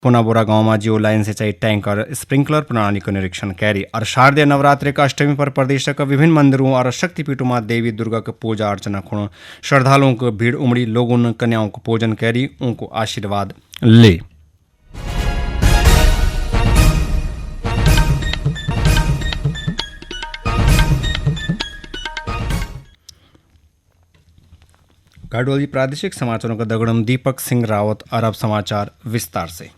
पुनाबोरा गांव में जियो लाइन सिंचाई टैंक और स्प्रिंकलर प्रणाली का निरीक्षण कैरी और शारदीय नवरात्रि का अष्टमी पर प्रदेश के विभिन्न मंदिरों और शक्तिपीठों में देवी दुर्गा की पूजा अर्चना खुण श्रद्धालुओं को भीड़ उमड़ी। लोगों ने कन्याओं को पूजन कैरी उनको आशीर्वाद ले। गाडोली प्रादेशिक समाचारों का दगड़म दीपक सिंह रावत। अरब समाचार विस्तार से।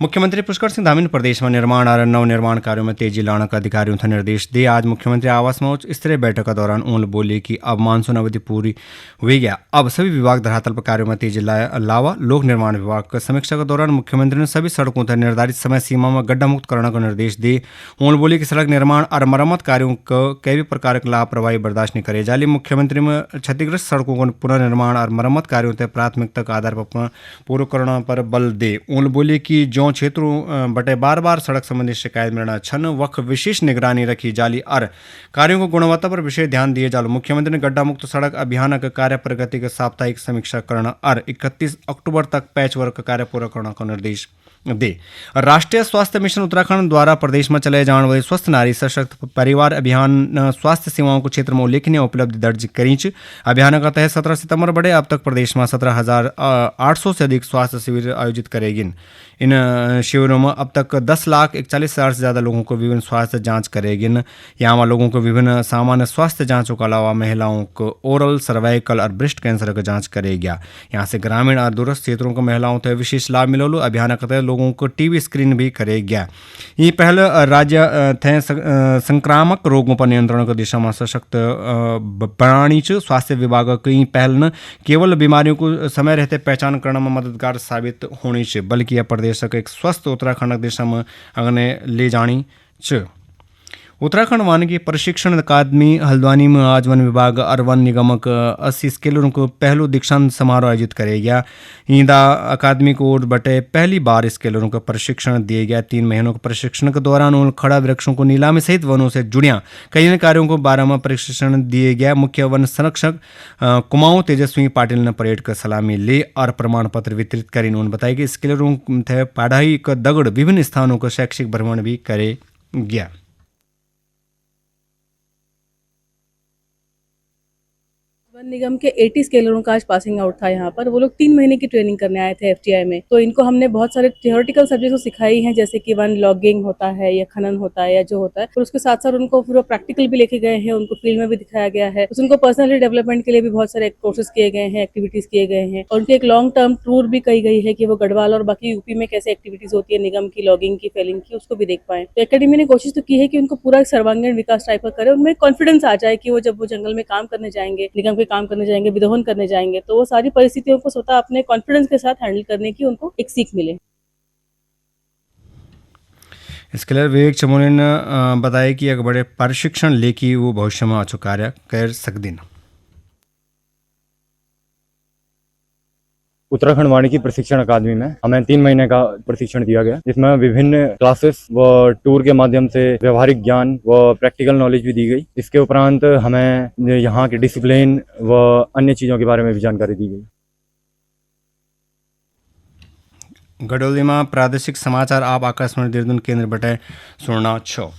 मुख्यमंत्री पुष्कर सिंह धामी ने प्रदेश में निर्माण और नवनिर्माण कार्यों में तेजी लाने का अधिकारियों को निर्देश दिए। आज मुख्यमंत्री आवास में उच्च स्तरीय बैठक के दौरान उन्होंने बोले कि अब मानसून अवधि पूरी हुई गया, अब सभी विभाग धरातल पर कार्यों में तेजी लावा। लोक निर्माण विभाग की समीक्षा के दौरान मुख्यमंत्री ने सभी सड़कों तक निर्धारित समय सीमा में गड्ढा मुक्त करने का निर्देश दिए। उन्होंने बोले कि सड़क निर्माण और मरम्मत कार्यों को कोई भी प्रकार की लापरवाही बर्दाश्त नहीं करे जाली। मुख्यमंत्री में क्षतिग्रस्त सड़कों को पुनर्निर्माण और मरम्मत कार्यों तक प्राथमिकता के आधार पर पूरा करने पर बल दे। उन्होंने बोले कि जो क्षेत्रों बटे बार बार सड़क संबंधी शिकायत मिलना छन वक्त विशेष निगरानी रखी जाली और कार्यों को गुणवत्ता पर विशेष ध्यान दिए जालो। मुख्यमंत्री ने गड्ढा मुक्त सड़क अभियान के कार्य प्रगति के साप्ताहिक समीक्षा करना और 31 अक्टूबर तक पैच वर्क का कार्य पूरा करने का निर्देश दे। राष्ट्रीय स्वास्थ्य मिशन उत्तराखंड द्वारा प्रदेश में चलाए जाने वाले स्वस्थ नारी सशक्त परिवार अभियान स्वास्थ्य सेवाओं के क्षेत्र में उल्लेखनीय उपलब्धि दर्ज करी। अभियान का तहत 17 सितंबर बड़े अब तक प्रदेश में 17,800 से अधिक स्वास्थ्य शिविर आयोजित करेगी। इन शिविरों में अब तक 10,41,000 से ज़्यादा लोगों को विभिन्न स्वास्थ्य जांच करेगी। यहाँ लोगों को विभिन्न सामान्य स्वास्थ्य जांचों के अलावा महिलाओं को ओरल, सर्वाइकल और ब्रेस्ट कैंसर की जांच करेगी। यहाँ से ग्रामीण और दूरस्थ क्षेत्रों को महिलाओं को विशेष लाभ मिलो। अभियान के तहत लोगों को टीबी स्क्रीन भी करेगी। ये पहल राज्य थे संक्रामक रोगों पर नियंत्रण की दिशा में सशक्त बनानी। स्वास्थ्य विभाग की पहल न केवल बीमारियों को समय रहते पहचान करने में मददगार साबित होनी चाहिए बल्कि यह प्रदेश के एक स्वस्थ उत्तराखंड की दिशा में अगने ले जानी चाहिए। उत्तराखंड वानिकी प्रशिक्षण अकादमी हल्द्वानी में आज वन विभाग और वन निगम 80 स्केलरों को पहलो दीक्षांत समारोह आयोजित करेगा। ईंदा अकादमी को ओर बटे पहली बार स्केलरों का प्रशिक्षण दिए गया। 3 महीनों के प्रशिक्षण के दौरान उन खड़ा वृक्षों को नीलामी सहित वनों से जुड़िया कई अन्य कार्यों को 12 में प्रशिक्षण दिए गया। मुख्य वन संरक्षक कुमाऊं तेजस्वी पाटिल ने परेड का सलामी ले और प्रमाण पत्र वितरित कर उन्होंने बताया कि स्केलरों थे पढ़ाई का दगड़ विभिन्न स्थानों का शैक्षिक भ्रमण भी करे गया। वन निगम के 80 स्केलरों का आज पासिंग आउट था। यहाँ पर वो लोग 3 महीने की ट्रेनिंग करने आए थे एफटीआई में। तो इनको हमने बहुत सारे थियोरेटिकल सब्जेक्ट्स सिखाई हैं, जैसे कि वन लॉगिंग होता है या खनन होता है या जो होता है। और उसके साथ साथ उनको पूरा प्रैक्टिकल भी लेके गए हैं, उनको फील्ड में भी दिखाया गया है। उनको पर्सनली डेवलपमेंट के लिए भी बहुत सारे कोर्सेज किए गए हैं, एक्टिविटीज किए गए हैं। और उनकी एक लॉन्ग टर्म टूर भी कही गई है कि वो गढ़वाल और बाकी यूपी में कैसे एक्टिविटीज होती है निगम की, लॉगिंग की, फेलिंग की, उसको भी देख पाए। तो एकेडमी ने कोशिश तो की है कि उनको पूरा सर्वांगीण विकास टाइप का करे, उनमें कॉन्फिडेंस आ जाए कि वो जब वो जंगल में काम करने जाएंगे, निगम के काम करने जाएंगे, विदोहन करने जाएंगे, तो वो सारी परिस्थितियों को स्वतः अपने कॉन्फिडेंस के साथ हैंडल करने की उनको एक सीख मिले। स्केलर विवेक चमोले ने बताया कि एक बड़े प्रशिक्षण लेके वो भविष्य में अच्छो कार्य कर सकते। उत्तराखंड वानिकी प्रशिक्षण अकादमी में हमें 3 महीने का प्रशिक्षण दिया गया, जिसमें विभिन्न क्लासेस व टूर के माध्यम से व्यवहारिक ज्ञान व प्रैक्टिकल नॉलेज भी दी गई। इसके उपरांत हमें यहाँ के डिसिप्लिन व अन्य चीज़ों के बारे में भी जानकारी दी गई। गडोली में प्रादेशिक समाचार आप आकाशवाणी देहरादून केंद्र बटे सुनना छो।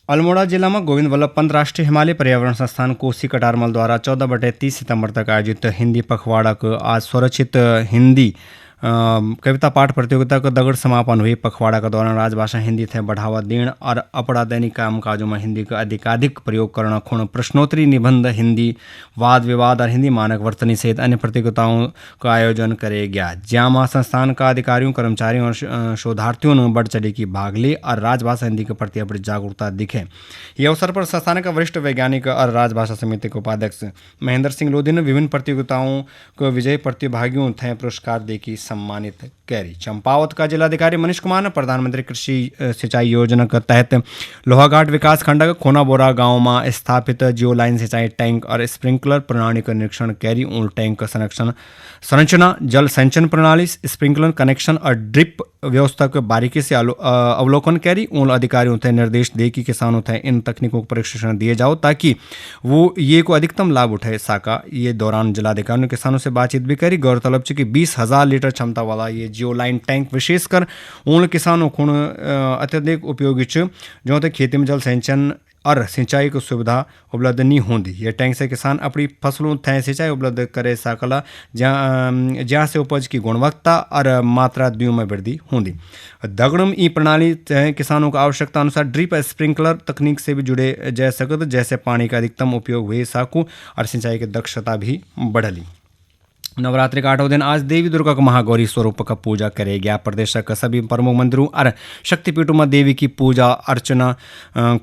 अल्मोड़ा जिला में गोविंद वल्लभ पंत राष्ट्रीय हिमालय पर्यावरण संस्थान कोसी कटारमल द्वारा 14/30 सितंबर तक आयोजित हिंदी पखवाड़ा को आज स्वरचित हिंदी कविता पाठ प्रतियोगिता का दगड़ समापन हुई। पखवाड़ा के दौरान राजभाषा हिंदी थे बढ़ावा देने और अपड़ा दैनिक काम काजों में हिंदी का अधिकाधिक प्रयोग करना खुण प्रश्नोत्तरी, निबंध, हिंदी वाद विवाद और हिंदी मानक वर्तनी सहित अन्य प्रतियोगिताओं का आयोजन करे गया। जहाँ संस्थान का अधिकारियों, कर्मचारियों और शोधार्थियों ने बढ़ चढ़ी की भाग ली और राजभाषा हिंदी के प्रति अपनी जागरूकता दिखे। ये अवसर पर संस्थान का वरिष्ठ वैज्ञानिक और राजभाषा समिति के उपाध्यक्ष महेंद्र सिंह लोधी ने विभिन्न प्रतियोगिताओं को विजयी प्रतिभागियों थे पुरस्कार देकर सम्मानित कैरी। चंपावत का जिलाधिकारी मनीष कुमार ने प्रधानमंत्री कृषि सिंचाई योजना के तहत लोहाघाट विकास खंड के खोनाबोरा गांव में स्थापित जियो लाइन सिंचाई टैंक और स्प्रिंकलर प्रणाली का निरीक्षण कैरी। उन टैंक का संरचना, जल संचयन प्रणाली, स्प्रिंकलर कनेक्शन और ड्रिप व्यवस्था को बारीकी से अवलोकन करी। उन अधिकारियों थे निर्देश दे कि किसानों थे इन तकनीकों को प्रशिक्षण दिए जाओ ताकि वो ये को अधिकतम लाभ उठाए साका। ये दौरान जिलाधिकारी ने किसानों से बातचीत भी करी। गौरतलब है कि 20,000 लीटर क्षमता वाला ये जियो लाइन टैंक विशेषकर उन किसानों को अत्यधिक उपयोगी जो तक खेती में जल सिंचन और सिंचाई की सुविधा उपलब्ध नहीं होती। ये टैंक से किसान अपनी फसलों थे सिंचाई उपलब्ध करे सकला जहाँ से उपज की गुणवत्ता और मात्रा दोनों में वृद्धि होती। दगड़म ई प्रणाली किसानों को आवश्यकता अनुसार ड्रिप स्प्रिंकलर तकनीक से भी जुड़े जा सकते, जैसे पानी का अधिकतम उपयोग हुए साकू और सिंचाई की दक्षता भी बढ़ली। नवरात्रि का 8वां दिन आज देवी दुर्गा का महागौरी स्वरूप का पूजा करे गया। प्रदेश का सभी प्रमुख मंदिरों और शक्तिपीठों में देवी की पूजा अर्चना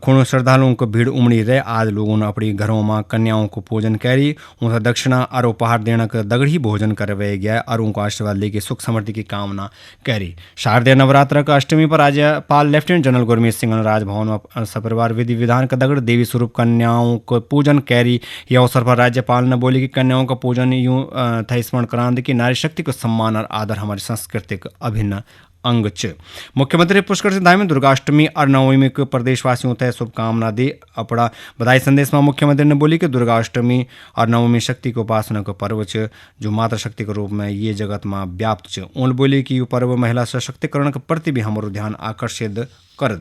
खूण श्रद्धालुओं को भीड़ उमड़ी रहे। आज लोगों ने अपनी घरों में कन्याओं को पूजन करी, उनसे दक्षिणा और उपहार देने का दगड़ी भोजन करवाया गया और उनको आशीर्वाद लेके सुख समृद्धि की कामना करी। शारदीय नवरात्र का अष्टमी पर राज्यपाल लेफ्टिनेंट जनरल गुरमीत सिंह ने राजभवन में सपरिवार विधि विधान का दगड़ देवी स्वरूप कन्याओं को पूजन कैरी। यह अवसर पर राज्यपाल ने बोली कि कन्याओं का पूजन यूं था स्मरण करांद की नारी शक्ति को सम्मान और आदर हमारी संस्कृति का अभिन्न अंग च। मुख्यमंत्री पुष्कर सिंह धामी दुर्गाष्टमी और नवमी को प्रदेशवासियों तय शुभकामना दी। अपना बधाई संदेश में मुख्यमंत्री ने बोली कि दुर्गाष्टमी और नवमी शक्ति को उपासना का पर्व च जो माता शक्ति के रूप में ये जगत में व्याप्त च। उन बोली कि ये पर्व महिला सशक्तिकरण के प्रति भी हमारो ध्यान आकर्षित कर।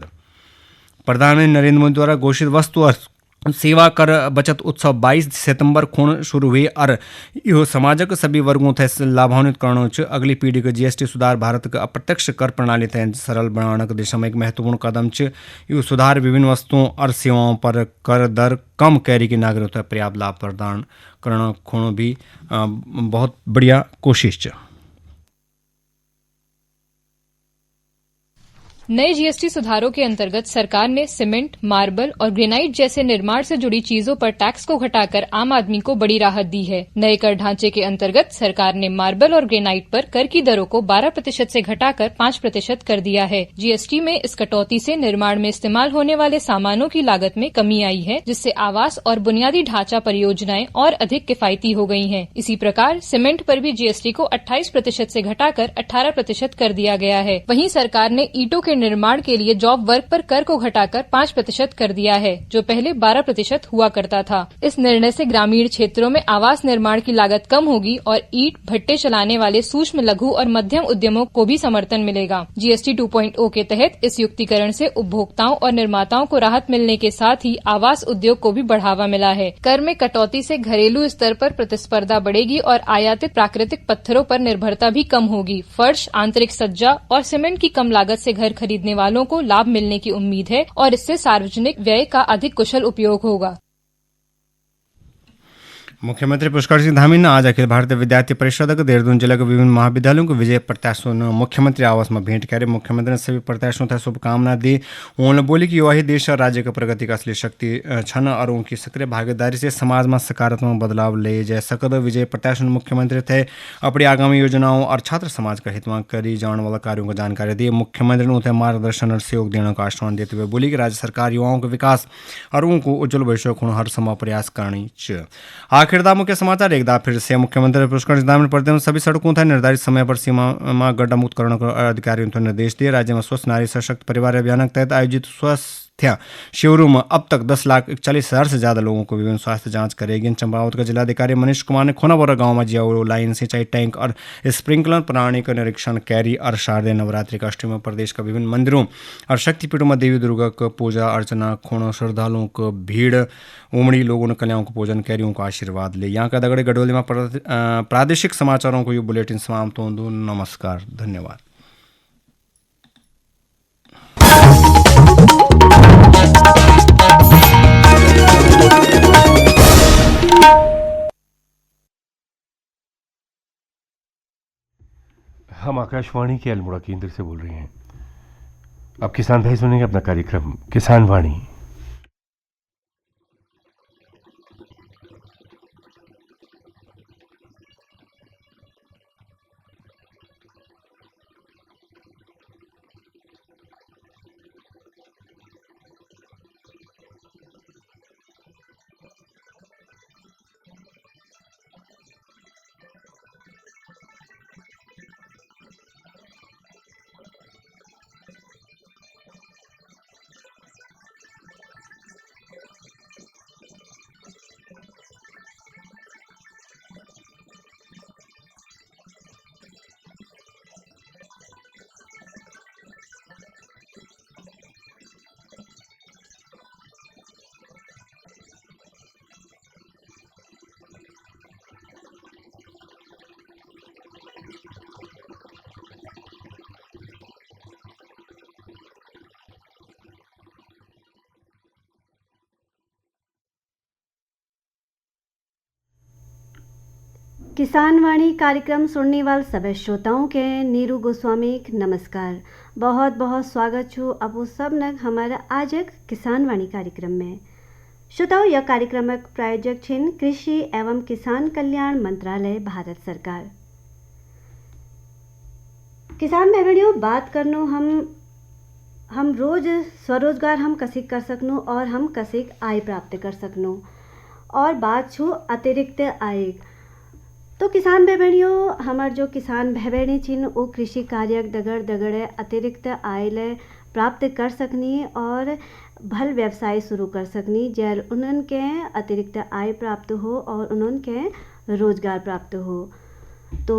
प्रधानमंत्री नरेंद्र मोदी द्वारा घोषित वस्तु और सेवा कर बचत उत्सव 22 सितंबर खूण शुरू हुई और यो समाजक सभी वर्गों थे लाभान्वित करना च। अगली पीढ़ी के जीएसटी सुधार भारत का अप्रत्यक्ष कर प्रणाली थे सरल बनाने की दिशा में एक महत्वपूर्ण कदम च। यो सुधार विभिन्न वस्तुओं और सेवाओं पर कर दर कम कैरी की नागरिकता पर्याप्त लाभ प्रदान करना खूण भी बहुत बढ़िया कोशिश च। नए जीएसटी सुधारों के अंतर्गत सरकार ने सीमेंट, मार्बल और ग्रेनाइट जैसे निर्माण से जुड़ी चीजों पर टैक्स को घटाकर आम आदमी को बड़ी राहत दी है। नए कर ढांचे के अंतर्गत सरकार ने मार्बल और ग्रेनाइट पर कर की दरों को 12% से घटाकर 5% कर दिया है। जीएसटी में इस कटौती से निर्माण में इस्तेमाल होने वाले सामानों की लागत में कमी आई है, जिससे आवास और बुनियादी ढांचा परियोजनाएं और अधिक किफायती हो गई हैं। इसी प्रकार सीमेंट पर भी जीएसटी को 28% से घटाकर 18% कर दिया गया है। वहीं सरकार ने ईंटों के निर्माण के लिए जॉब वर्क पर कर को घटाकर 5% कर दिया है, जो पहले 12% हुआ करता था। इस निर्णय से ग्रामीण क्षेत्रों में आवास निर्माण की लागत कम होगी और ईंट भट्टे चलाने वाले सूक्ष्म, लघु और मध्यम उद्यमों को भी समर्थन मिलेगा। जीएसटी 2.0 के तहत इस युक्तिकरण से उपभोक्ताओं और निर्माताओं को राहत मिलने के साथ ही आवास उद्योग को भी बढ़ावा मिला है। कर में कटौती से घरेलू स्तर पर प्रतिस्पर्धा बढ़ेगी और आयातित प्राकृतिक पत्थरों पर निर्भरता भी कम होगी। फर्श, आंतरिक सज्जा और सीमेंट की कम लागत से घर खरीदने वालों को लाभ मिलने की उम्मीद है और इससे सार्वजनिक व्यय का अधिक कुशल उपयोग होगा। मुख्यमंत्री पुष्कर सिंह धामी ने आज अखिल भारतीय विद्यार्थी परिषद के देहरादून जिले के विभिन्न महाविद्यालयों के विजय प्रत्याशियों ने मुख्यमंत्री आवास में भेंट कर। मुख्यमंत्री ने सभी प्रत्याशियों तक शुभकामना दी। उन्होंने बोली कि युवा ही देश और राज्य की प्रगति का असली शक्ति छन और उनकी सक्रिय भागीदारी से समाज में सकारात्मक बदलाव ले जा सकत। विजय प्रत्याशी मुख्यमंत्री थे अपनी आगामी योजनाओं और छात्र समाज का हित में करी जाने वाले कार्यों को जानकारी दी। मुख्यमंत्री ने उन्हें मार्गदर्शन और सहयोग देने का आश्वासन देते हुए बोली कि राज्य सरकार युवाओं के विकास और उनको उज्जवल भविष्य को हर समय प्रयास करनी चाहिए। आखिरदार मुख्य समाचार एक बार फिर से। मुख्यमंत्री पुष्कर सिंह धामी ने सभी सड़कों था निर्धारित समय पर सीमा में गड्ढा मुक्त करने को अधिकारियों को निर्देश दिए। राज्य में स्वस्थ नारी सशक्त परिवार अभियान के तहत आयोजित स्वस्थ शिविरों में अब तक 10,41,000 से ज्यादा लोगों को विभिन्न स्वास्थ्य जांच करेगी। चंपावत का जिलाधिकारी मनीष कुमार ने खोनाबोरा गांव में जियो लाइन सिंचाई टैंक और स्प्रिंकलर प्रणाली का निरीक्षण कैरी और शारदीय नवरात्रि का अष्टमी में प्रदेश के विभिन्न मंदिरों और शक्तिपीठों में देवी दुर्गा को पूजा अर्चना खूण श्रद्धालुओं को भीड़ उमड़ी। लोगों ने कन्याओं को पूजन कैरियों को आशीर्वाद ले। यहाँ का दगड़े गडोली में प्रादेशिक समाचारों को ये बुलेटिन समाप्त हो। नमस्कार, धन्यवाद। हम आकाशवाणी के अल्मोड़ा केंद्र से बोल रहे हैं। अब किसान भाई सुनेंगे अपना कार्यक्रम किसान वाणी। किसान वाणी कार्यक्रम सुनने वाले सभी श्रोताओं के नीरू गोस्वामी नमस्कार। बहुत बहुत स्वागत छू अब सब नग हमारा आज एक किसान वाणी कार्यक्रम में। श्रोताओं, यह कार्यक्रम प्रायोजक छिन कृषि एवं किसान कल्याण मंत्रालय भारत सरकार। किसान भाई बहनियों, बात करनो हम रोज स्वरोजगार हम कसी कर सकनो और हम कसी आय प्राप्त कर सकनो, और बात छू अतिरिक्त आय। तो किसान भाई बहनियों, हमार जो किसान भाई बहनी छिन वो कृषि कार्य दगड़ अतिरिक्त आय ले प्राप्त कर सकनी और भल व्यवसाय शुरू कर सकनी, जैल उन्हन के अतिरिक्त आय प्राप्त हो और उन्हन के रोजगार प्राप्त हो। तो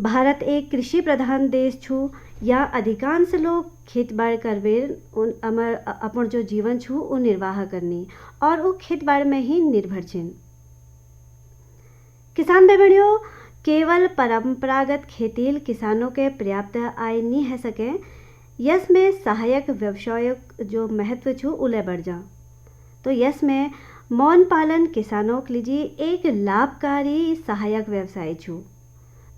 भारत एक कृषि प्रधान देश छू, या अधिकांश लोग खेत बाड़ी करवे अपन जो जीवन छू वो निर्वाह करनी और वो खेत बाड़ी में ही निर्भर छिन। किसान भाई बहनियों, केवल परंपरागत खेती किसानों के पर्याप्त आय नहीं है सके, यस में सहायक व्यवसाय जो महत्व छू उले बढ़ जा। तो यस में मौन पालन किसानों के लिए एक लाभकारी सहायक व्यवसाय छू,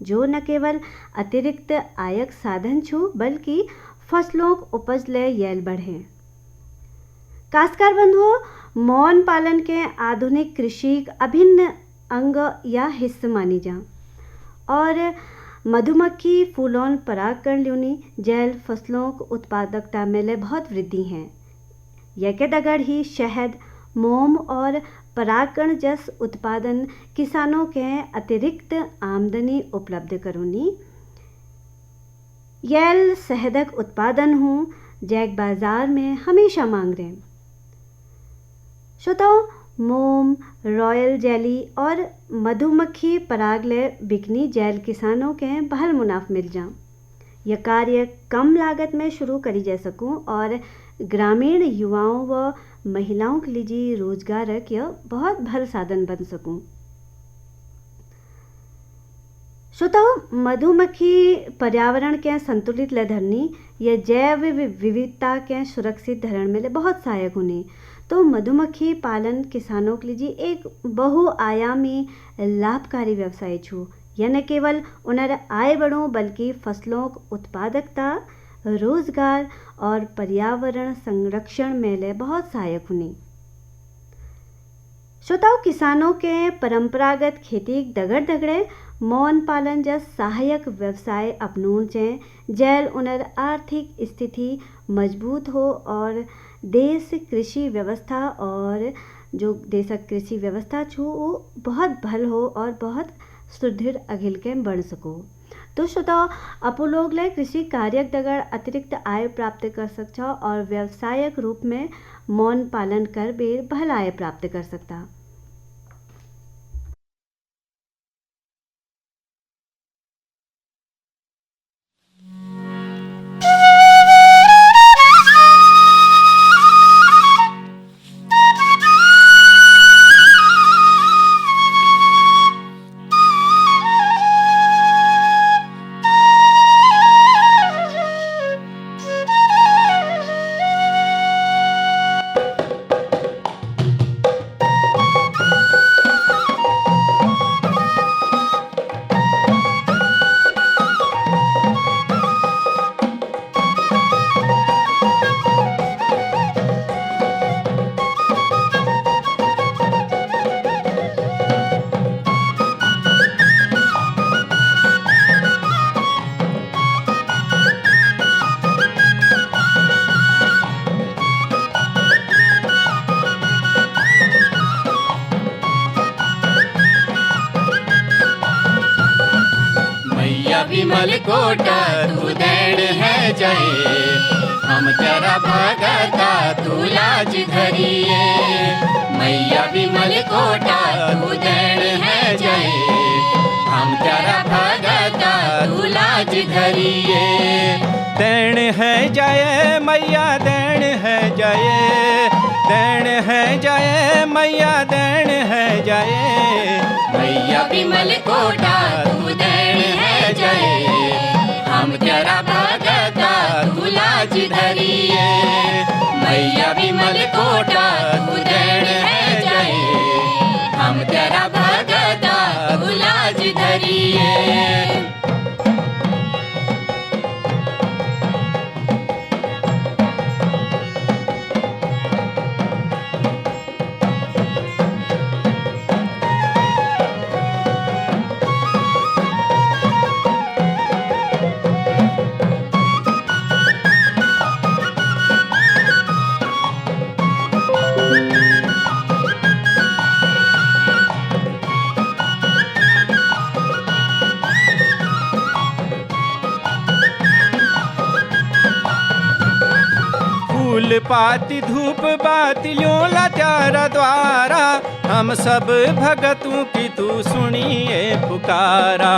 जो न केवल अतिरिक्त आयक साधन छू बल्कि फसलों उपज ले येल बढ़े। काश्तकार बंधुओं, मौन पालन के आधुनिक कृषि अभिन्न अंग या हिस्सा मानी जा, और मधुमक्खी फूलों परागकण ल्यूनी जैल फसलों को उत्पादकता में ले बहुत वृद्धि है। यह के दगड़ ही शहद, मोम और परागकण जस उत्पादन किसानों के अतिरिक्त आमदनी उपलब्ध करूनी। येल शहदक उत्पादन हूँ जैक बाजार में हमेशा मांग रहे। श्रोताओं, मोम, रॉयल जेली और मधुमक्खी पराग ले बिकनी जैल किसानों के भल मुनाफ मिल जा। यह कार्य कम लागत में शुरू करी जा सकूं और ग्रामीण युवाओं व महिलाओं के लिए रोजगार यह बहुत भल साधन बन सकूं। श्रोताओ, मधुमक्खी पर्यावरण के संतुलित ले धरनी या जैव विविधता के सुरक्षित धरण में ले बहुत सहायक होने। तो मधुमक्खी पालन किसानों के लिए एक बहुआयामी लाभकारी व्यवसाय छू। यह न केवल उन्हें आय बढ़ो बल्कि फसलों उत्पादकता, रोजगार और पर्यावरण संरक्षण में ले बहुत सहायक होनी। श्रोताओं, किसानों के परंपरागत खेती दगड़े मौन पालन जैसे सहायक व्यवसाय अपनून चे, जैल उन्हें आर्थिक स्थिति मजबूत हो और देश कृषि व्यवस्था और जो देशक कृषि व्यवस्था छू वो बहुत भल हो और बहुत सुदृढ़ अघिल के बढ़ सको। तो श्रोताओ, अपो लोग ले कृषि कार्य दगड़ अतिरिक्त आय प्राप्त कर सकता और व्यवसायिक रूप में मौन पालन कर बेर भल आय प्राप्त कर सकता। विमल कोटा तू देण है जय, हम तेरा भगता तू लाज धरिए। मैया विमल कोटा तू देण है जय, हम तेरा भगता तू लाज धरिए। देण है जय मैया देण है जय, देण है जय मैया देण है जय। मैया विमल कोटा तू देण है जय, हम तेरा भगता तू लाज धरिए। मैया विमल कोटा तू देण है जय, हम तेरा भगता तू लाज धरिए। फूल पाती धूप बातियों लाचारा द्वारा, हम सब भगतों की तू सुनिए पुकारा।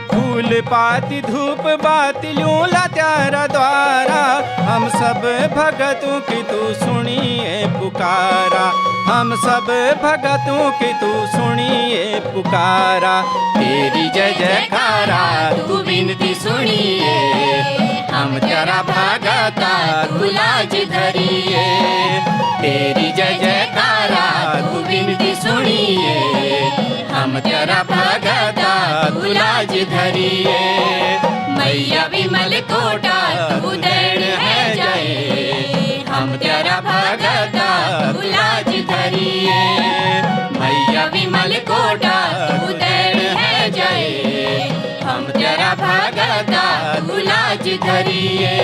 फूल पाती धूप बातियों लाचारा द्वारा, हम सब भगतों की तू सुनिए पुकारा। हम सब भगतों की तू सुनिए पुकारा। तेरी जय जयकारा तू विनती सुनिए, हम तेरा भगता तू लाज धरिए। तेरी जय जयकारा तू विनती सुनिए, हम तेरा भगता तू लाज धरिए। मैया विमल कोटा तू देण है जय, हम तेरा भगता तू लाज धरिए। मैया विमल कोटा तू देण है जय, हम तेरा भगता तू लाज धरिए।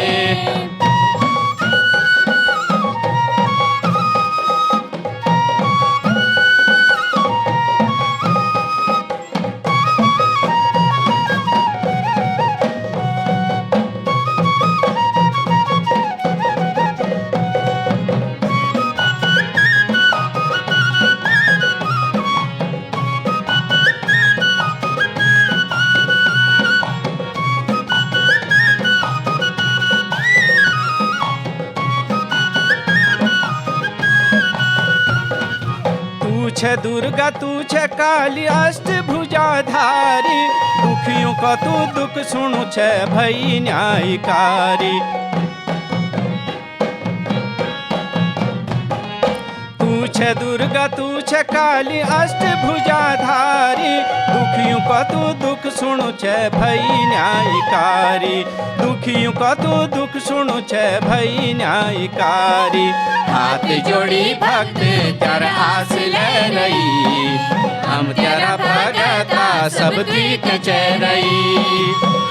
छे दुर्गा तू छे काली अष्टभुजाधारी, दुखियों का तू दुख सुनु छे भई न्यायकारी। तू छे दुर्गा तू छे काली अष्टभुजाधारी, दुखियों का तू दुख सुनु छे भई न्यायकारी। दुखियों का तू दुख सुनु छे भई न्यायकारी। हाथ जोड़ी भक्त तेरा आस ले रही, हम तेरा भगता सब ठीक चरई।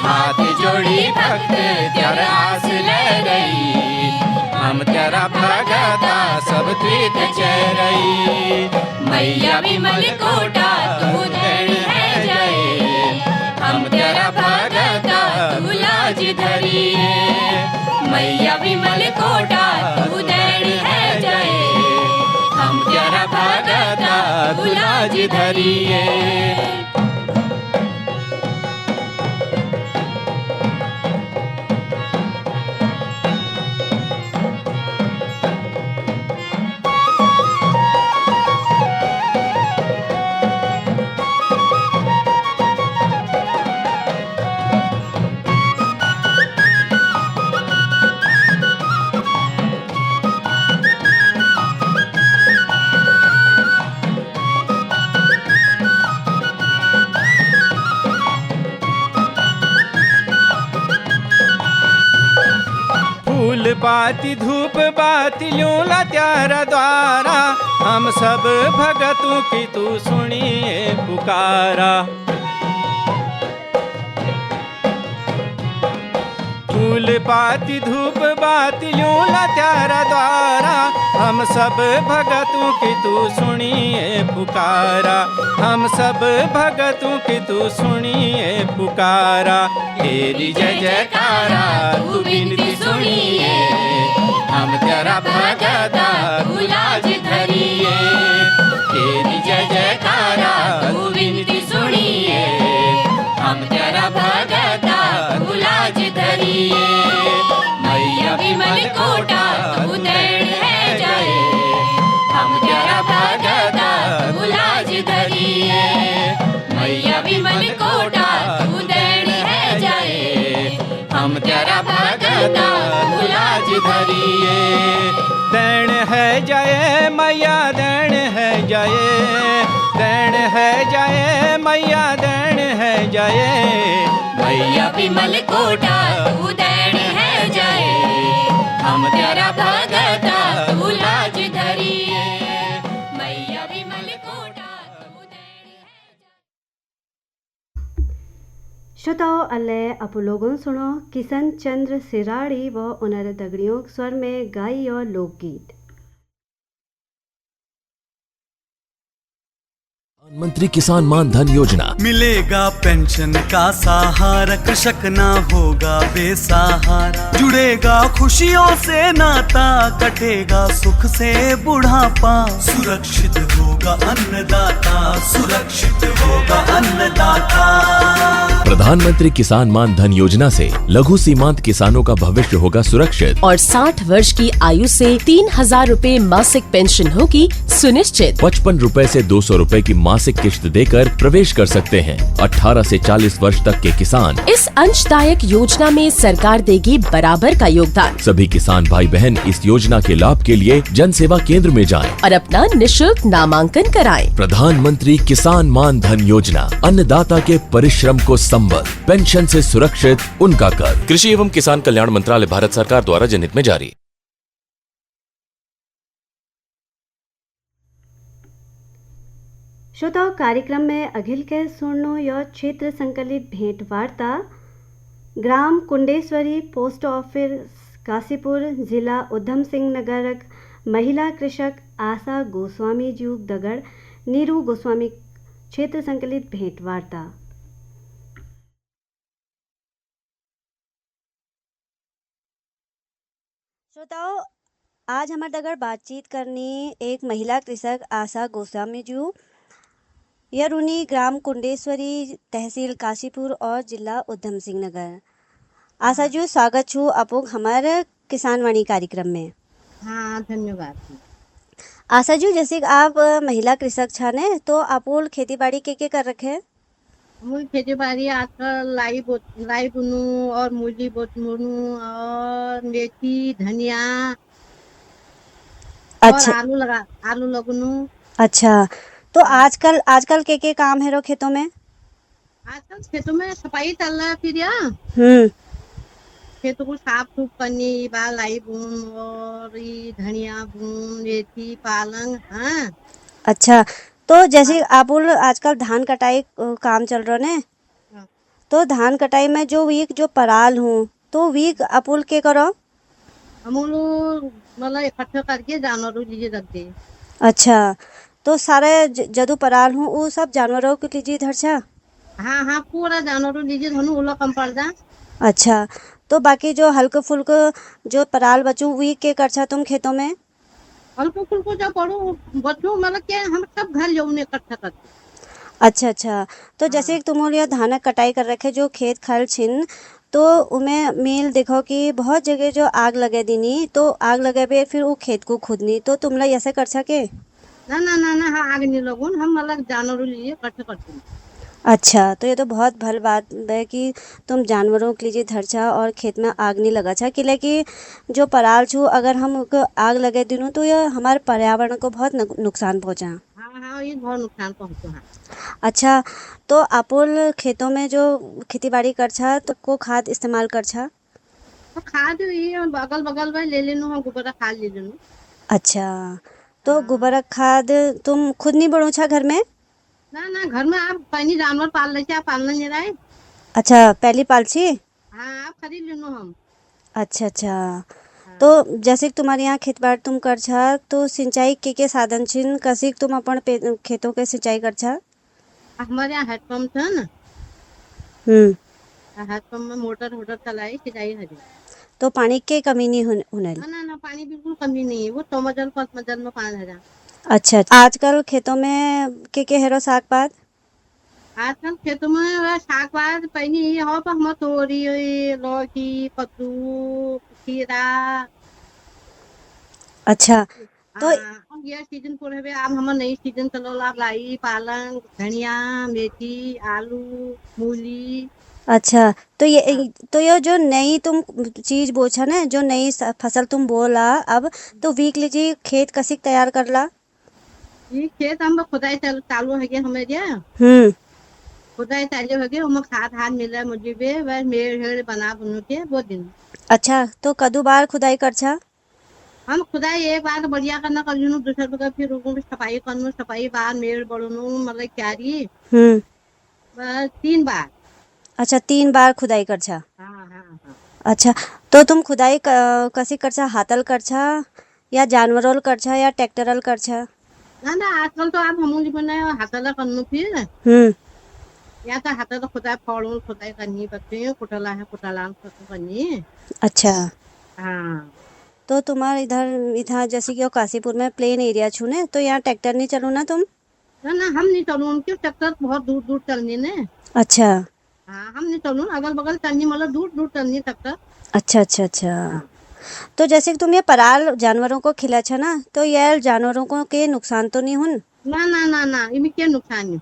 हाथ जोड़ी भक्त तेरा आस ले रही, हम तेरा भगता सब ठीक चरई। मैया विमल कोटा तू देण है जय, हम तेरा भगता तू लाज धरिए। मैया विमल कोटा तू देण है जय, हम तेरा भगता तू लाज धरिए। फूल बाती धूप बातियों लाचारा द्वारा, हम सब भगतों की तू सुनिए पुकारा। फूल पाती धूप बातियों लाचारा द्वारा, हम सब भगतों की तू सुनिए पुकारा। हम सब भगतों की तू सुनिए पुकारा। तेरी जय जयकारा तू विनती सुनिए, हम तेरा भगता तू लाज धरिए। तेरी जय जयकारा तू विनती सुनिए, हम तेरा भगता तू लाज धरिए। मैया विमल कोटा तू देण है जय, हम तेरा भगता तू लाज धरिए। मैया विमल कोटा तू देण है जय, हम तेरा भगता तू लाज धरिए। देण है जय मैया देण है जय, देण है जय मैया देण है जय। मैया विमल कोटा तू देण है जय, हम तेरा भगता तू लाज धरिए। मैया विमल कोटा तू देण है जय। श्रोताओं अल्ले अपुलोगन सुनो किशन चंद्र सिराड़ी व उनर दगड़ियों स्वर में गाई और लोकगीत। मंत्री किसान मान धन योजना। मिलेगा पेंशन का सहारा, कृषक ना होगा बेसहारा। जुड़ेगा खुशियों से नाता, कटेगा सुख से बुढ़ापा। सुरक्षित होगा अन्नदाता, सुरक्षित होगा अन्नदाता। प्रधानमंत्री किसान मान धन योजना से लघु सीमांत किसानों का भविष्य होगा सुरक्षित। और 60 वर्ष की आयु से 3000 रूपए मासिक पेंशन होगी सुनिश्चित। 55 रूपए से 200 रूपए की मासिक किश्त देकर प्रवेश कर सकते हैं। 18 से 40 वर्ष तक के किसान इस अंशदायक योजना में सरकार देगी बराबर का योगदान। सभी किसान भाई बहन इस योजना के लाभ के लिए जन सेवा केंद्र में जाएं और अपना निशुल्क नामांकन कराएं। प्रधानमंत्री किसान मान धन योजना, अन्नदाता के परिश्रम को संबल, पेंशन से सुरक्षित उनका कर। कृषि एवं किसान कल्याण मंत्रालय, भारत सरकार द्वारा जनहित में जारी। श्रोताओं, कार्यक्रम में अखिल के सुनो या क्षेत्र संकलित भेंट वार्ता ग्राम कुंडेश्वरी पोस्ट ऑफिस काशीपुर जिला उधम सिंह नगर महिला कृषक आशा गोस्वामी जी दगड़ नीरू गोस्वामी क्षेत्र संकलित भेंट वार्ता। श्रोताओं, आज हमारे दगड़ बातचीत करनी एक महिला कृषक आशा गोस्वामी जी यरूनी ग्राम कुंडेश्वरी तहसील काशीपुर और जिला उधम सिंह नगर। आशा जी, स्वागत छू अपोग हमारे किसान वाणी कार्यक्रम में। हाँ, धन्यवाद। आशा जी, जैसे कि आप महिला कृषक छाने तो अपोल खेती बाड़ी के कर रखे? मूल खेती बाड़ी आजकल लाई बुनू और मूली बुनू और मेथी धनिया। अच्छा। और आलू लगनू। अच्छा, तो आजकल के काम है रो खेतों में? आजकल खेतों में सफाई चल रहा है फिर खेतों को साफ सूफ करनी, लाई बुन और धनिया बुन, मेथी पालंग। हाँ। अच्छा, तो जैसे आप आजकल धान कटाई काम चल रहा है, तो धान कटाई में जो पराल हूँ तो वीक अपुल के करो? मतलब इकट्ठा करके जानवरों लीजिए रख दे। अच्छा, तो सारे जदू पराल हूँ वो सब जानवरों के लीजिए धरछा? हाँ हाँ, पूरा जानवरों लीजिए धनु उला कम पड़ जा। अच्छा, तो बाकी जो हल्के फुल्के जो पराल बचू वी के करछा तुम खेतों में? हल्को फुल्को जो पड़ो बच्चों मतलब के हम सब घर जाऊँ इकट्ठा करते। अच्छा, तो जैसे तुम लिया धान कटाई कर रखे जो खेत खाल छिन, तो उमें मेल देखो कि बहुत जगह जो आग लगे दीनी, तो आग लगे पे फिर वो खेत को खुदनी, तो तुम लोग ऐसे कर सके? ना ना ना ना, हाँ, आग नहीं लगून, हम मतलब जानवरों लिए इकट्ठा करते हैं। अच्छा, तो ये तो बहुत भल बात है कि तुम जानवरों के लिए धरछा और खेत में आग नहीं लगा छा, कि जो पराल छू अगर हम आग लगे दिनों तो यह हमारे पर्यावरण को बहुत नुकसान पहुँचा। हाँ, ये बहुत नुकसान पहुँचा। अच्छा, तो अपोल खेतों में जो खेती बाड़ी कर छा तो को खाद इस्तेमाल कर छा? तो खाद ये अगल बगल में ले लेनू, हम गोबर खाद ले लेनू। अच्छा, तो गोबर खाद तुम खुद नहीं बनो छा घर में? ना ना, घर में आप पहली जानवर पाल ले, आप पालना नहीं रहे। अच्छा, पहली पालछी? हाँ, आप खरीद लेनो हम। अच्छा, तो जैसे तुम्हारे यहाँ खेत बाड़ी तुम कर छा तो सिंचाई के साधन छिन, कसी तुम अपन खेतों के सिंचाई कर छा? हमारे यहाँ हैंडपंप था ना। हैंडपंप में मोटर चलाई सिंचाई हरी। तो पानी के कमी नहीं होने? ना, पानी बिल्कुल कमी नहीं है, वो 100 मजल 5 मजल में पानी है। अच्छा, आजकल खेतों में के हेरो साग पात? आजकल खेतों में साग पात पहले ये हो पर हम तोरी लौकी कद्दू खीरा। अच्छा, तो ये सीजन पूरे हुए, अब हम नई सीजन चलो, आप लाई पालंग धनिया मेथी आलू मूली। अच्छा, तो ये जो नई तुम चीज बोछा ना, जो नई फसल तुम बोला अब, तो वीक लीजिए खेत कसी तैयार करला? ये खेत हम खुदाई चालू है हमारे खुदाई चालू है, हम खाद हाथ मिल रहा है मुझे भी, वह मेड़ बना बनो के वो दिन। अच्छा, तो कदू बार खुदाई कर छा? हम खुदाई एक बार बढ़िया करना कर लूँ, दूसरे जगह फिर सफाई करनू, सफाई बार मेड़ बढ़नू मतलब क्यारी 3 बार। अच्छा, 3 बार खुदाई कर छा? हाँ। अच्छा, तो तुम खुदाई कसी कर छा, हाथल कर छा या जानवरों कर छा या ट्रैक्टरल कर छा? ना ना आजकल तो आप हमूली बनाए हाताला करनो फिर या तो हाताला खुदाय फोड़ून खुदाय करनी पड़ती कुटला है कुटला करनी। अच्छा, हाँ तो तुम्हारे इधर इधर जैसे कि वो काशीपुर में प्लेन एरिया छू ने, तो यहाँ ट्रैक्टर नहीं चलो ना तुम? ना ना हम नहीं चलूँ उनके ट्रैक्टर बहुत दूर दूर चलनी ने। अच्छा हाँ हम नहीं चलूँ अगल बगल चलनी मतलब दूर दूर चलनी ट्रैक्टर। अच्छा अच्छा अच्छा। तो जैसे कि तुम ये पराल जानवरों को खिला छा ना, तो ये जानवरों को के नुकसान तो नहीं हुन? ना ना ना ना इनमें क्या नुकसान नहीं।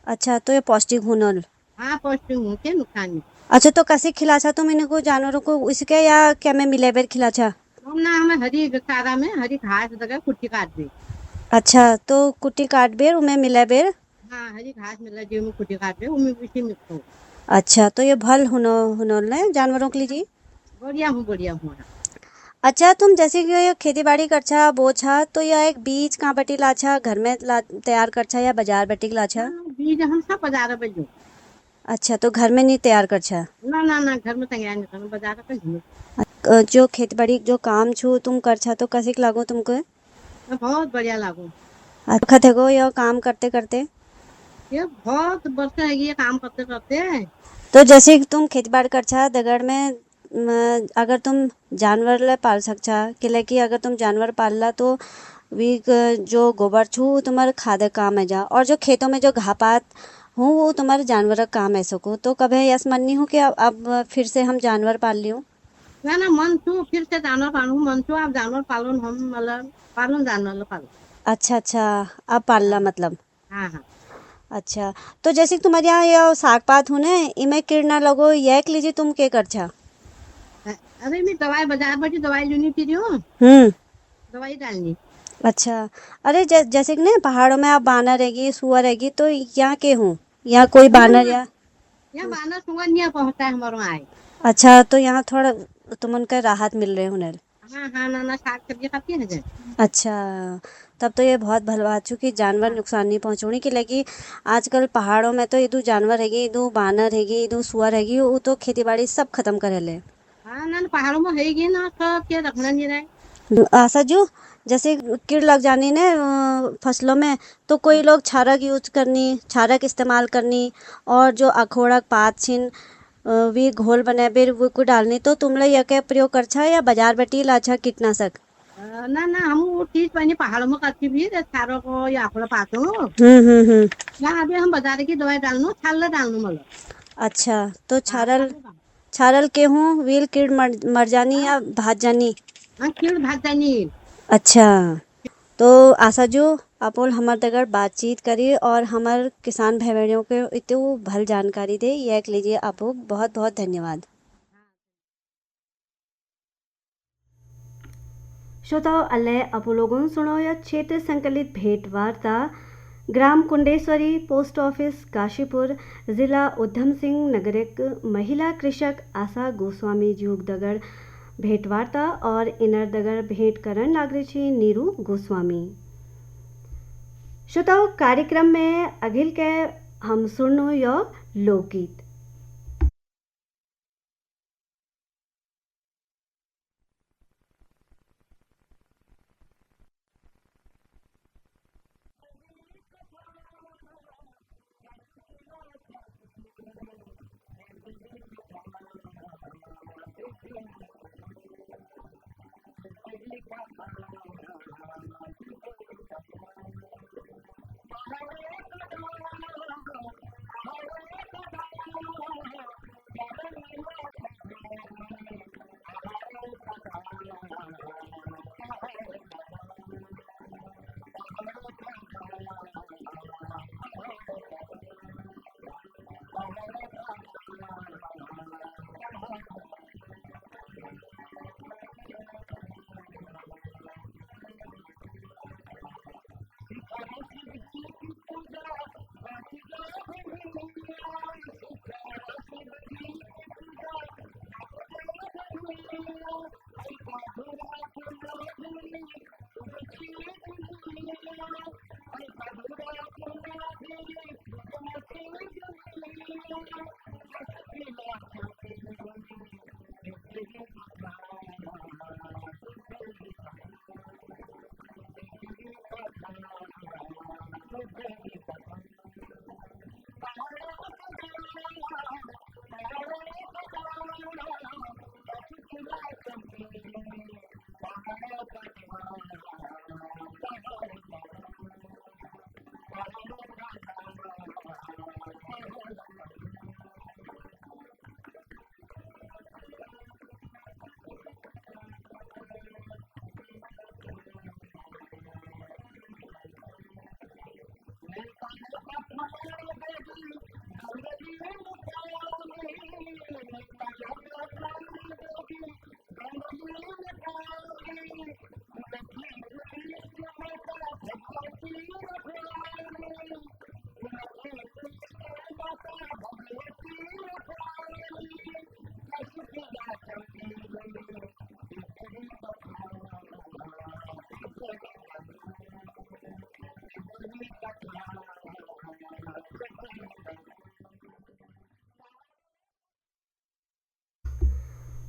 अच्छा, तो ये पौष्टिक हुनल? हाँ पौष्टिक हूँ क्या नुकसान नहीं। अच्छा, तो कैसे खिला छा तुम इनको जानवरों को, इसके या क्या में मिले बेर खिला छा? हम ना हमें हरी चारा में हरी घास लगा कुट्टी काट दी। अच्छा, तो कुट्टी काट बेर उमें मिला बेर? हाँ हरी घास मिला जो में कुट्टी काट दे उमें इसी मिक्स हो। अच्छा, तो ये भल हुनल ने जानवरों के लिए जी? बढ़िया हूँ बढ़िया हूँ। अच्छा, तुम जैसे कि ये खेती बाड़ी करछा बोछा, तो यह एक बीज कहाँ बटी लाछा, घर में तैयार करछा या बाजार बटी लाछा? बीज हम सब बाजार पे जो। अच्छा, तो घर में नहीं तैयार करछा? ना ना ना घर में तैयार नहीं करना बाजार पे जो। जो खेती बाड़ी जो काम छू तुम करछा, तो कैसे लागो तुमको? बहुत बढ़िया लागू। अच्छा देखो यह काम करते करते ये बहुत वर्ष है ये काम करते करते। तो जैसे कि तुम खेती बाड़ी करछा दगड़ में अगर तुम जानवर ले पाल सकछा, कि अगर तुम जानवर पालला तो वी जो गोबर छू तुम्हारे खाद काम है जा, और जो खेतों में जो घापात हूँ वो तुम्हारे जानवर का काम है सको, तो कभी यस मन नहीं हो कि अब फिर से हम जानवर पाल लियो? ना ना मन छू फिर से जानवर पालू मन छू आप जानवर पालन हम मतलब पालन जानवर पालो। अच्छा अच्छा, अब पालला मतलब? हाँ हाँ। अच्छा, तो जैसे कि तुम्हारे यहाँ यह साग पात हो ने, इमें कीड़ ना लगो यह के लीजिए तुम के करछा? अरे मैं दवाई बाजार पर दवाई लेनी फिर दवाई डालनी। अच्छा, अरे जैसे कि ना पहाड़ों में आप बानर रहेगी सुअर रहेगी, तो यहाँ के हूँ, यहाँ कोई बानर या? यहाँ बानर सुअर नहीं पहुँचता है हमारे वहाँ। अच्छा, तो यहाँ थोड़ा तुम उनका राहत मिल रहे हुनर? हाँ हाँ ना ना साग सब्जी खाती है जी। अच्छा, तब तो ये बहुत भल बात छू कि जानवर नुकसान नहीं पहुँचोनी की लगी। आजकल पहाड़ों में तो इदू जानवर हैगी, इदू बानर हैगी, इदू सुअर हैगी, वो तो खेती बाड़ी सब खत्म करे ले। हाँ ना पहाड़ों में है ना सब क्या रखना नहीं रहे। आशा जो जैसे कीड़ लग जानी ने फसलों में, तो कोई लोग छारक यूज करनी, छारक इस्तेमाल करनी, और जो अखोड़क पात छिन वी घोल बने बेर वो को डालनी, तो तुम लोग यह के प्रयोग करछा या बाजार बटी लाछा कीटनाशक? ना ना हम वो चीज पहले पहाड़ों में करती भी छारों को या अखोड़ा पातो। ना अभी हम बाजार की दवाई डालनो छाल डालनो मतलब। अच्छा, तो छारल के हूँ वील कीड़ मर जानी या भाग जानी? हाँ कीड़ भाग जानी। अच्छा, तो आशा जो अपोल हमार दगड़ बातचीत करी और हमार किसान भाई बहनों के इतनी भल जानकारी दे, यह के लीजिए आपको बहुत बहुत धन्यवाद। श्रोताओं अल्ले अपोलोगों सुनो या क्षेत्र संकलित भेंट वार्ता ग्राम कुंडेश्वरी पोस्ट ऑफिस काशीपुर जिला उधम सिंह नगरिक महिला कृषक आशा गोस्वामी जुग दगड़ भेंट वार्ता और इनर दगड़ भेंट करण लागरिची नीरू गोस्वामी। श्रोताओं कार्यक्रम में अगिल के हम सुनो यो लोकगीत।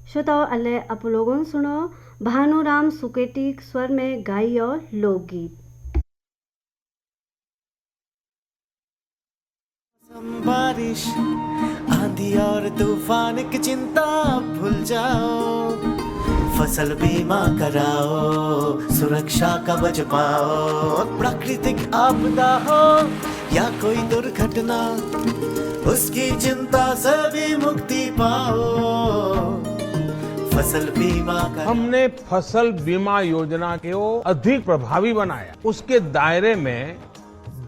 श्रोताओं अल्ले आप लोगों सुनो भानुराम सुकेटी स्वर में गाई और लोकगीत। बारिश आंधी और तूफान की चिंता भूल जाओ, फसल बीमा कराओ, सुरक्षा कवच पाओ। प्राकृतिक आपदा हो या कोई दुर्घटना, उसकी चिंता से भी मुक्ति पाओ। फसल बीमा हमने फसल बीमा योजना को अधिक प्रभावी बनाया, उसके दायरे में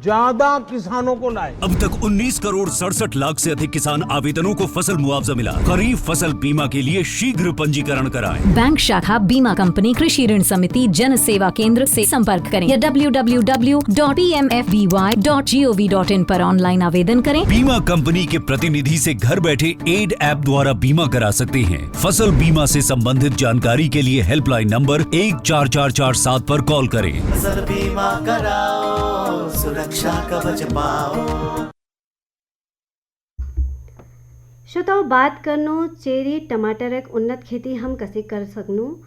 ज्यादा किसानों को लाए। अब तक 19 करोड़ 67 लाख से अधिक किसान आवेदनों को फसल मुआवजा मिला। खरीफ फसल बीमा के लिए शीघ्र पंजीकरण कराएं। बैंक शाखा, बीमा कंपनी, कृषि ऋण समिति, जन सेवा केंद्र से संपर्क करें या www.pmfby.gov.in पर ऑनलाइन आवेदन करें। बीमा कंपनी के प्रतिनिधि से घर बैठे एड ऐप द्वारा बीमा करा सकते हैं। फसल बीमा से संबंधित जानकारी के लिए हेल्पलाइन नंबर 14447 पर कॉल करें। फसल बीमा कराओ, सुरक्षा कवच पाओ। श्रोताओ बात करनो चेरी टमाटर एक उन्नत खेती हम कैसे कर सकनू।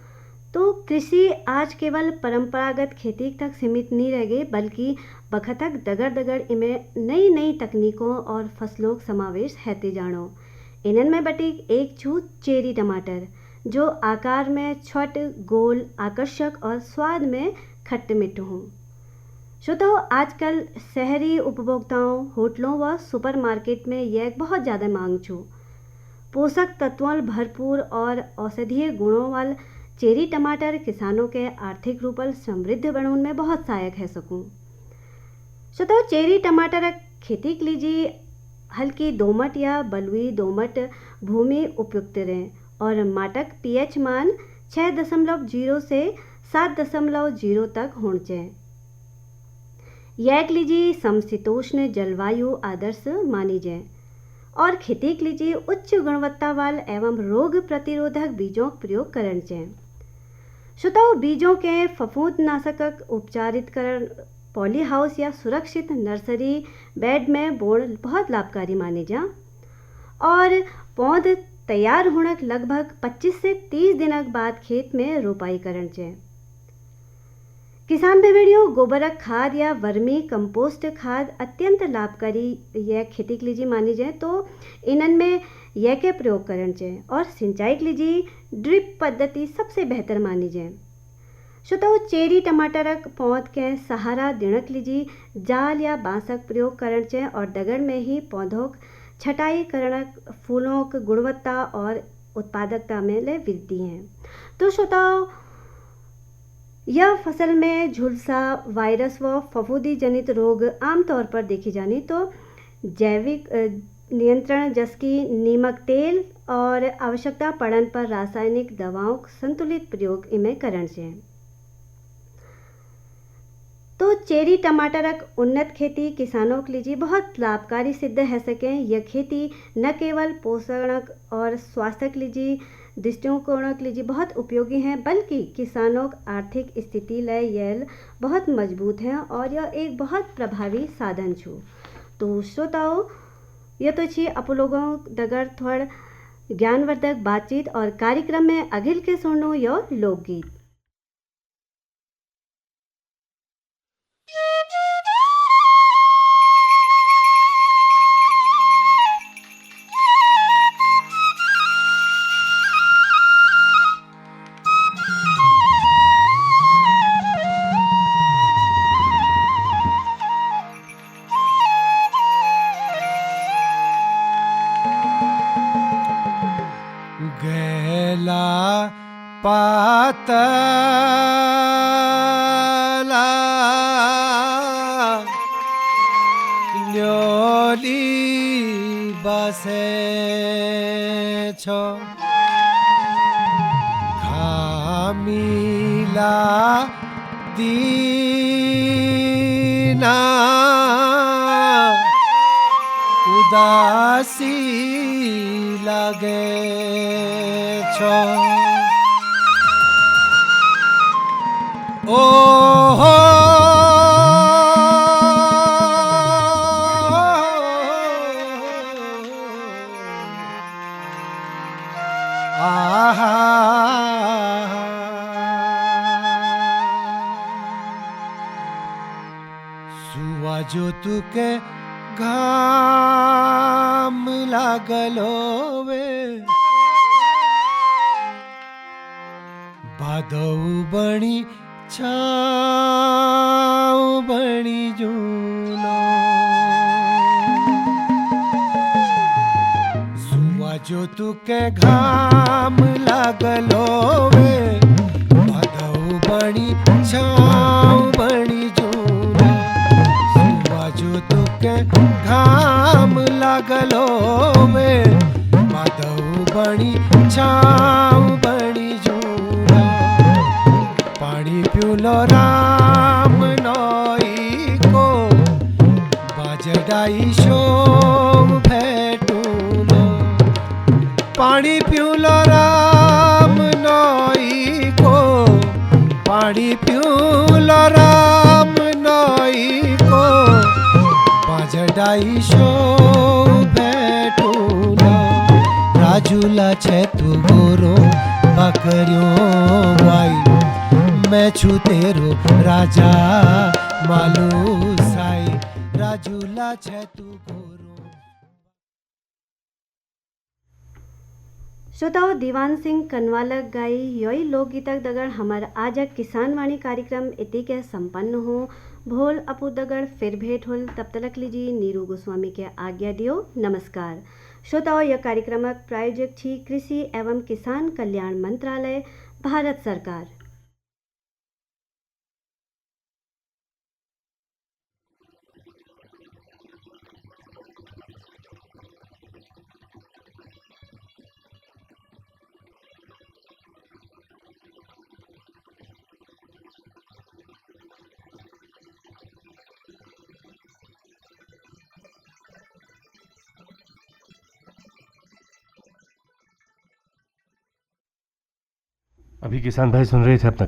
तो कृषि आज केवल परंपरागत खेती तक सीमित नहीं रह गई, बल्कि बखतक दगड़ दगड़ इमें नई नई तकनीकों और फसलों का समावेश हैते जानो। इनन में बटी एक छू चेरी टमाटर, जो आकार में छोट, गोल, आकर्षक और स्वाद में खट्ट मिट्ट हूँ। श्रोताओ आजकल शहरी उपभोक्ताओं, होटलों व सुपरमार्केट में यह बहुत ज़्यादा मांग छू। पोषक तत्वों भरपूर और औषधीय गुणों वाले चेरी टमाटर किसानों के आर्थिक रूप से समृद्ध बनने में बहुत सहायक है सकूँ। श्रोताओ चेरी टमाटर खेती के लिए हल्की दोमट या बलुई दोमट भूमि उपयुक्त रहे और माटक पीएच मान 6.0 से 7.0 तक होना चाहिए। यह लीजिए समशीतोष्ण जलवायु आदर्श मानी जाए और खेती के लिए उच्च गुणवत्ता वाले एवं रोग प्रतिरोधक बीजों का प्रयोग करना चाहिए। श्रोताओं बीजों के फफूंदनाशक उपचारितकरण पॉली हाउस या सुरक्षित नर्सरी बेड में बोण बहुत लाभकारी माने जा और पौध तैयार होने के लगभग 25 से 30 दिन बाद खेत में रोपाई करना चाहिए। किसान भाइयों गोबरक खाद या वर्मी कंपोस्ट खाद अत्यंत लाभकारी यह खेती के लिए मानी जाए, तो इनन में यह के प्रयोग करना चाहिए और सिंचाई के लिए ड्रिप पद्धति सबसे बेहतर मानी जाए। श्रोताओ चेरी टमाटर पौध के सहारा देने के लिए जाल या बांसक प्रयोग करना चाहिए और दगड़ में ही पौधों छटाई करना फूलों की गुणवत्ता और उत्पादकता में वृद्धि है। तो श्रोताओ यह फसल में झुलसा, वायरस व फफूंदी जनित रोग आमतौर पर देखी जानी, तो जैविक नियंत्रण जैसे नीमक तेल और आवश्यकता पड़ने पर रासायनिक दवाओं का संतुलित प्रयोग इनमें करना चाहिए। तो चेरी टमाटर उन्नत खेती किसानों के लिए बहुत लाभकारी सिद्ध है सके। यह खेती न केवल पोषण और स्वास्थ्य के लिए दृष्टिकोण के लिए बहुत उपयोगी हैं, बल्कि किसानों की आर्थिक स्थिति लय यह बहुत मजबूत है और यह एक बहुत प्रभावी साधन छू। तो श्रोताओं यह तो छी आप लोगों दगर थोड़ ज्ञानवर्धक बातचीत और कार्यक्रम में अगिल के सुनो यह लोकगीत। पातला ल्योली बसे छो खामिला दीना उदासी लगे छो ओ हो आहा तुके घाम लागल होवे बादऊ बणी छाव बणी जूनो सुआ जो तुके घाम लागल होवे बादऊ बणी छाव बणी जूनो सुआ जो तुके घाम लागल होवे बादऊ बणी छाव बणी जूनो पानी पिउलो राम नई को बाजडाई शो भेटूलो पानी पिउलो राम नई को पानी पिउलो राम नई को बाजडाई शो भेटूलो राजूला छे तू गोरो बकरियों वाई मैं छू तेरो राजा मालू साई राजूला छे तू गोरो। श्रोताओं दीवान सिंह कनवालक गाई योई लोकगीतक दगड़ हमार आज किसान वाणी कार्यक्रम इति के संपन्न हो भोल अपू दगड़ फिर भेंट होल तब तलक लीजिए नीरू गोस्वामी के आज्ञा दियो नमस्कार। श्रोताओं यह कार्यक्रमक प्रायोजक थी कृषि एवं किसान कल्याण मंत्रालय भारत सरकार। अभी किसान भाई सुन रहे थे अपना